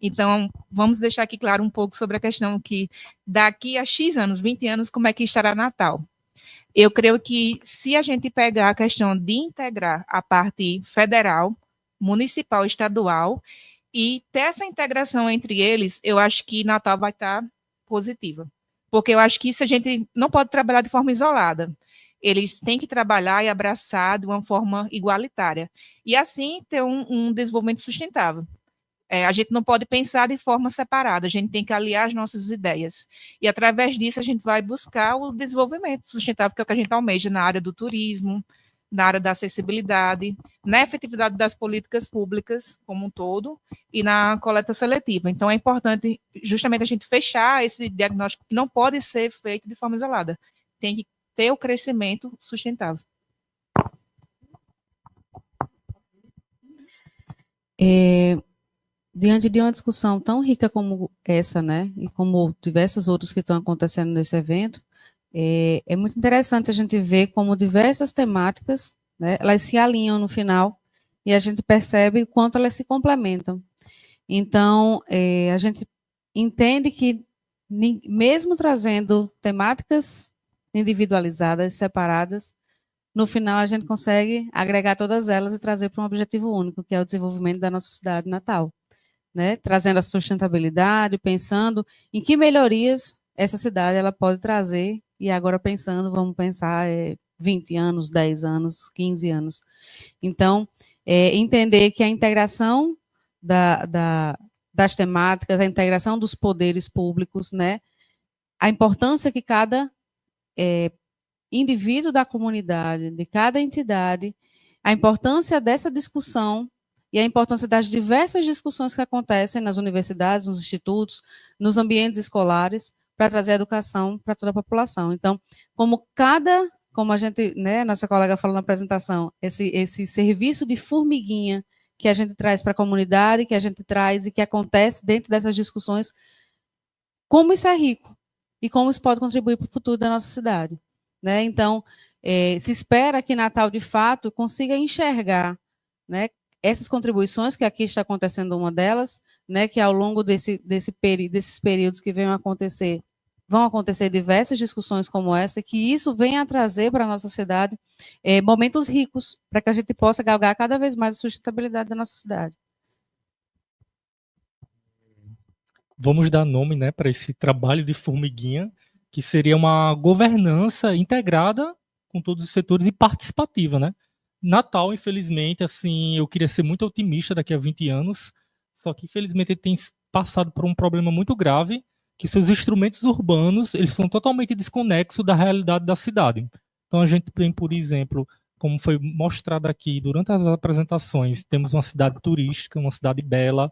Então, vamos deixar aqui claro um pouco sobre a questão que daqui a X anos, 20 anos, como é que estará Natal? Eu creio que se a gente pegar a questão de integrar a parte federal, municipal, estadual, e ter essa integração entre eles, eu acho que Natal vai estar positiva. Porque eu acho que isso a gente não pode trabalhar de forma isolada. Eles têm que trabalhar e abraçar de uma forma igualitária. E assim ter um desenvolvimento sustentável. A gente não pode pensar de forma separada, a gente tem que aliar as nossas ideias. E através disso a gente vai buscar o desenvolvimento sustentável, que é o que a gente almeja na área do turismo, na área da acessibilidade, na efetividade das políticas públicas como um todo e na coleta seletiva. Então é importante justamente a gente fechar esse diagnóstico que não pode ser feito de forma isolada. Tem que ter o crescimento sustentável. Diante de uma discussão tão rica como essa, né, e como diversas outras que estão acontecendo nesse evento, é muito interessante a gente ver como diversas temáticas, né, elas se alinham no final e a gente percebe o quanto elas se complementam. Então, a gente entende que, mesmo trazendo temáticas individualizadas, separadas, no final a gente consegue agregar todas elas e trazer para um objetivo único, que é o desenvolvimento da nossa cidade natal. Né, trazendo a sustentabilidade, pensando em que melhorias essa cidade ela pode trazer, e agora pensando, vamos pensar 20 anos, 10 anos, 15 anos. Então, entender que a integração das temáticas, a integração dos poderes públicos, né, a importância que cada indivíduo da comunidade, de cada entidade, a importância dessa discussão e a importância das diversas discussões que acontecem nas universidades, nos institutos, nos ambientes escolares, para trazer educação para toda a população. Então, como a gente, né, nossa colega falou na apresentação, esse serviço de formiguinha que a gente traz para a comunidade, que a gente traz e que acontece dentro dessas discussões, como isso é rico e como isso pode contribuir para o futuro da nossa cidade, né? Então, se espera que Natal, de fato, consiga enxergar, né, essas contribuições, que aqui está acontecendo uma delas, né, que ao longo desses períodos que vão acontecer diversas discussões como essa, que isso venha a trazer para a nossa cidade momentos ricos, para que a gente possa galgar cada vez mais a sustentabilidade da nossa cidade. Vamos dar nome, né, para esse trabalho de formiguinha, que seria uma governança integrada com todos os setores e participativa, né? Natal, infelizmente, assim, eu queria ser muito otimista daqui a 20 anos, só que infelizmente ele tem passado por um problema muito grave, que seus instrumentos urbanos, eles são totalmente desconexos da realidade da cidade. Então a gente tem, por exemplo, como foi mostrado aqui durante as apresentações, temos uma cidade turística, uma cidade bela,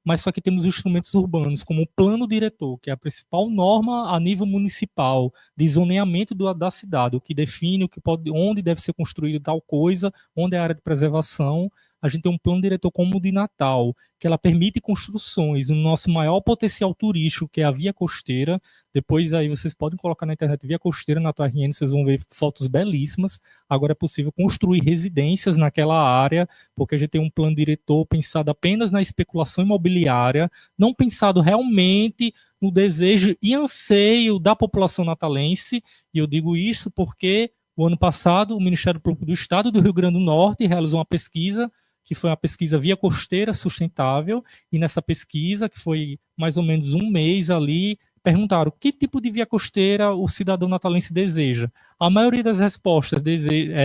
mas só que temos instrumentos urbanos, como o plano diretor, que é a principal norma a nível municipal de zoneamento da cidade, o que define onde deve ser construído tal coisa, onde é a área de preservação. A gente tem um plano diretor como o de Natal, que ela permite construções no nosso maior potencial turístico, que é a Via Costeira. Depois aí vocês podem colocar na internet Via Costeira, na tua RN, vocês vão ver fotos belíssimas. Agora é possível construir residências naquela área, porque a gente tem um plano diretor pensado apenas na especulação imobiliária, não pensado realmente no desejo e anseio da população natalense. E eu digo isso porque o ano passado o Ministério Público do Estado do Rio Grande do Norte realizou uma pesquisa, que foi uma pesquisa Via Costeira Sustentável, e nessa pesquisa, que foi mais ou menos um mês ali, perguntaram que tipo de via costeira o cidadão natalense deseja. A maioria das respostas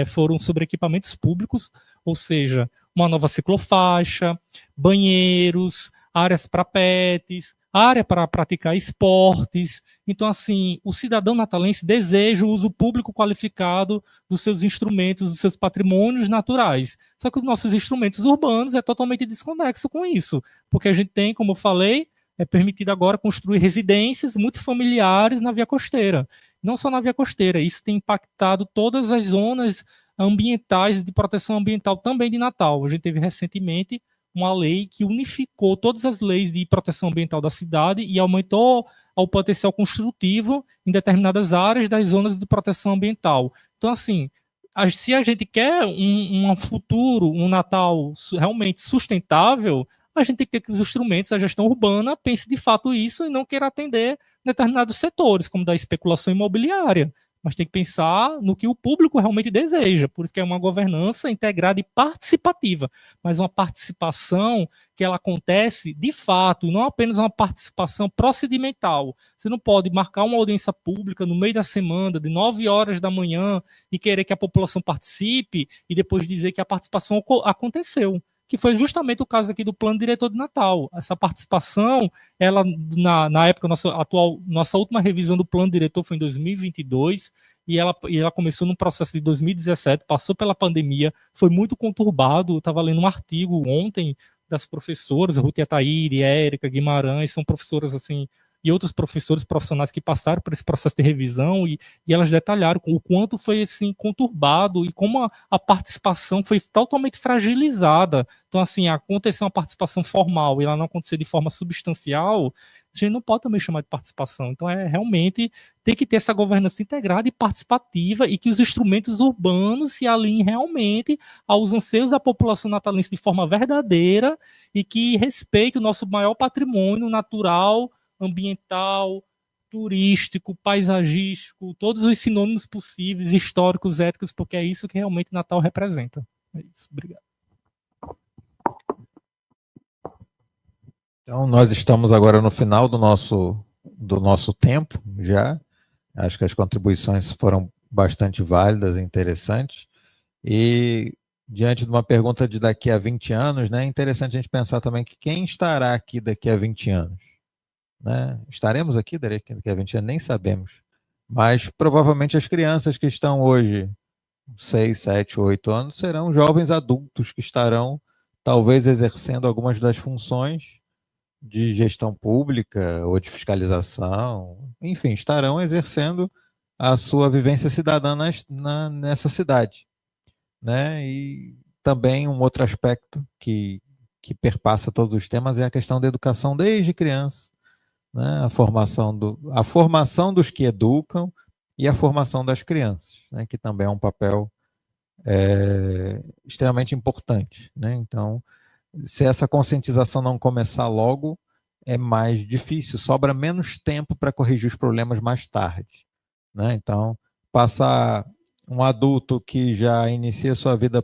foram sobre equipamentos públicos, ou seja, uma nova ciclofaixa, banheiros, áreas para pets, área para praticar esportes. Então, assim, o cidadão natalense deseja o uso público qualificado dos seus instrumentos, dos seus patrimônios naturais. Só que os nossos instrumentos urbanos é totalmente desconexo com isso, porque a gente tem, como eu falei, é permitido agora construir residências multifamiliares na via costeira. Não só na via costeira, isso tem impactado todas as zonas ambientais de proteção ambiental também de Natal. A gente teve recentemente uma lei que unificou todas as leis de proteção ambiental da cidade e aumentou o potencial construtivo em determinadas áreas das zonas de proteção ambiental. Então, assim, se a gente quer um futuro, um Natal realmente sustentável, a gente tem que ter que os instrumentos, a gestão urbana, pense de fato isso e não queira atender determinados setores, como da especulação imobiliária. Mas tem que pensar no que o público realmente deseja, por isso que é uma governança integrada e participativa, mas uma participação que ela acontece de fato, não apenas uma participação procedimental. Você não pode marcar uma audiência pública no meio da semana, de 9 horas da manhã, e querer que a população participe e depois dizer que a participação aconteceu, que foi justamente o caso aqui do Plano Diretor de Natal. Essa participação, ela na época, nossa última revisão do Plano Diretor foi em 2022, e ela começou num processo de 2017, passou pela pandemia, foi muito conturbado. Eu estava lendo um artigo ontem das professoras, Ruth Ataíde, Érica Guimarães, são professoras assim, e outros professores profissionais que passaram por esse processo de revisão, e elas detalharam o quanto foi assim conturbado e como a participação foi totalmente fragilizada. Então, assim, acontecer uma participação formal e ela não acontecer de forma substancial, a gente não pode também chamar de participação. Então, realmente tem que ter essa governança integrada e participativa, e que os instrumentos urbanos se alinhem realmente aos anseios da população natalense de forma verdadeira e que respeite o nosso maior patrimônio natural, ambiental, turístico, paisagístico, todos os sinônimos possíveis, históricos, éticos, porque é isso que realmente Natal representa. É isso, obrigado. Então, nós estamos agora no final do nosso tempo já. Acho que as contribuições foram bastante válidas e interessantes. E, diante de uma pergunta de daqui a 20 anos, né, é interessante a gente pensar também que quem estará aqui daqui a 20 anos? Né? Estaremos aqui daqui a 20 anos? Nem sabemos. Mas, provavelmente, as crianças que estão hoje 6, 7, 8 anos serão jovens adultos que estarão, talvez, exercendo algumas das funções de gestão pública ou de fiscalização, enfim, estarão exercendo a sua vivência cidadã nessa cidade, né? E também um outro aspecto que que perpassa todos os temas é a questão da educação desde criança, né? A formação dos que educam e a formação das crianças, né? Que também é um papel extremamente importante, né? Então, se essa conscientização não começar logo, é mais difícil, sobra menos tempo para corrigir os problemas mais tarde, né? Então, passar um adulto que já inicia sua vida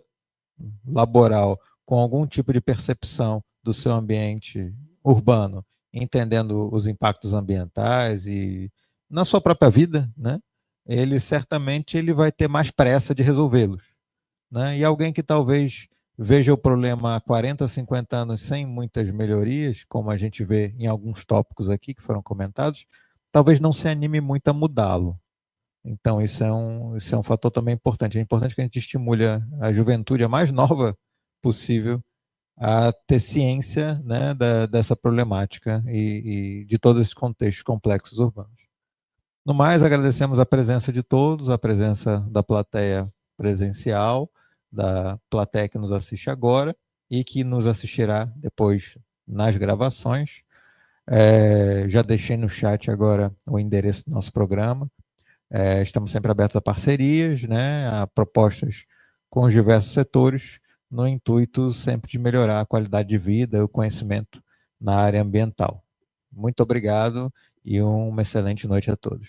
laboral com algum tipo de percepção do seu ambiente urbano, entendendo os impactos ambientais e na sua própria vida, né? Ele certamente vai ter mais pressa de resolvê-los, né? E alguém que talvez veja o problema há 40, 50 anos sem muitas melhorias, como a gente vê em alguns tópicos aqui que foram comentados, talvez não se anime muito a mudá-lo. Então, isso é um fator também importante. É importante que a gente estimule a juventude a mais nova possível a ter ciência, né, dessa problemática e de todos esses contextos complexos urbanos. No mais, agradecemos a presença de todos, a presença da plateia presencial, da plateia que nos assiste agora e que nos assistirá depois nas gravações. Já deixei no chat agora o endereço do nosso programa. Estamos sempre abertos a parcerias, né, a propostas com os diversos setores, no intuito sempre de melhorar a qualidade de vida e o conhecimento na área ambiental. Muito obrigado e uma excelente noite a todos.